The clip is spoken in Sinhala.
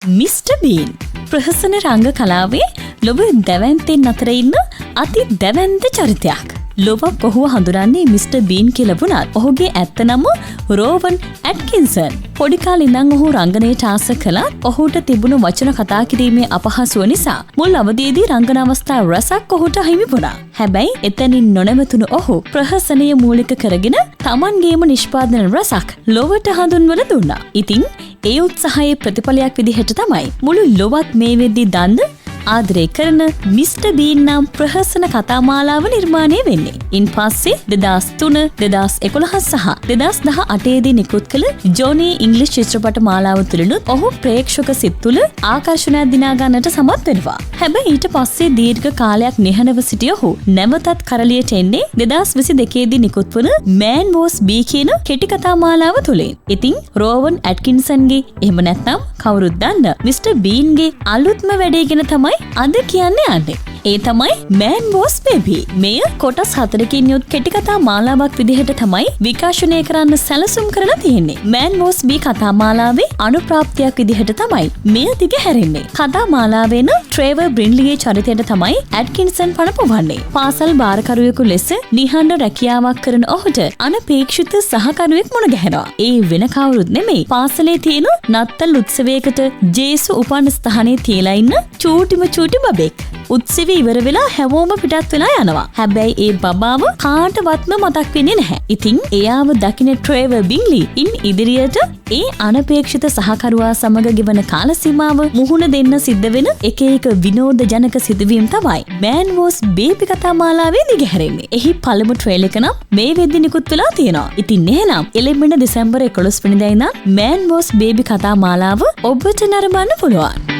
මිස්ටර් බීන් ප්‍රහසන රංග කලාවේ ලොව දැවැන්තෙන් අතර ඉන්න අති දැවැන්ත චරිතයක්. ලොව ඔහුව හඳුරන්නේ මිස්ටර් බීන් කියලා වුණත් ඔහුගේ ඇත්ත නම රෝවන් ඇට්කින්සන්. පොඩි කාලේ ඉඳන් ඔහු රංගනයට ආස කළත් ඔහුට තිබුණු වචන කතා කිරීමේ අපහසුව නිසා මුල් අවධියේදී රංගන අවස්ථා රසක් ඔහුට හිමි වුණා. හැබැයි එතනින් නොනැවතුණු ඔහු ප්‍රහසනය මූලික කරගෙන Tamanගේම නිෂ්පාදන රසක් ලොවට හඳුන්වලා දුන්නා. ඉතින් ඒ උත්සාහයේ ප්‍රතිඵලයක් විදිහට තමයි මුළු ලොවත් මේ වෙද්දී දන්න ආදරය කරන මිස්ටර් බීන් නම් ප්‍රහසන කතාමාලාව නිර්මාණය වෙන්නේ. ඉන් පස්සේ 2003, 2011 සහ 2018 දී නිකුත් කළ ජොනි ඉංග්‍රීසි චිත්‍රපට මාලාව තුළනුත් ඔහු ප්‍රේක්ෂක සිත් තුළ ආකර්ෂණයක් දිනා ගන්නට සමත් වෙනවා. හැබැයි ඊට පස්සේ දීර්ඝ කාලයක් නිහඬව සිටිය ඔහු නැවතත් කරලියට එන්නේ 2022 දී නිකුත් වන Man Was Bee කියන කෙටි කතා මාලාව තුළින්. ඉතින් රෝවන් ඇට්කින්සන්ගේ එහෙම නැත්නම් කවුරුත් දන්න මිස්ටර් බීන්ගේ අලුත්ම වැඩේ ගැන තමයි අද කියන්නේ යන්නේ. ඒ තමයි Man Was Baby. මෙය කොටස් 4කින් යුත් කෙටි කතා මාලාවක් විදිහට තමයි විකාශනය කරන්න සැලසුම් කරලා තියෙන්නේ. Man Was Bee කතා මාලාවේ අනුප්‍රාප්තියක් විදිහට තමයි මෙය දිග හැරෙන්නේ. කතා මාලාවේ න ට්‍රේවර් බ්‍රින්ලිගේ චරිතයට තමයි ඇට්කින්සන් පණ පොවන්නේ. පාසල් බාරකරුවෙකු ලෙස නිහඬ රැකියාවක් කරන ඔහුට අනපේක්ෂිත සහකරුවෙක් මුණ ගැහෙනවා. ඒ වෙන කවුරුත් නෙමෙයි. පාසලේ තියෙන නත්තල් උත්සවයකට ජේසු උපන් ස්ථානයේ තියලා ඉන්න චූටිම බබෙක්. උත්සවය ඉවර වෙලා හැමෝම පිටත් වෙලා යනවා. හැබැයි ඒ බබාව කාටවත්ම මතක් වෙන්නේ නැහැ. ඉතින් එයාව දකින ට්‍රේවර් බින්ලි ඉන් ඉදිරියට ඒ අනපේක්ෂිත සහකරුවා සමග ගෙවන කාල සීමාව මුහුණ දෙන්න සිද්ධ වෙන එක විනෝද ජනක සිදුවීම් තමයි Man Was Baby කතා මාලාවේ දිගහැරෙන්නේ. එහි පළමු ට්‍රේලර් එක නම් මේ වෙද්දී නිකුත් වෙලා තියෙනවා. ඉතින් එහෙනම් එළඹෙන දෙසැම්බර් 11 වෙනිදා ඉඳන් Man Was Baby කතා මාලාව ඔබට නරඹන්න පුළුවන්.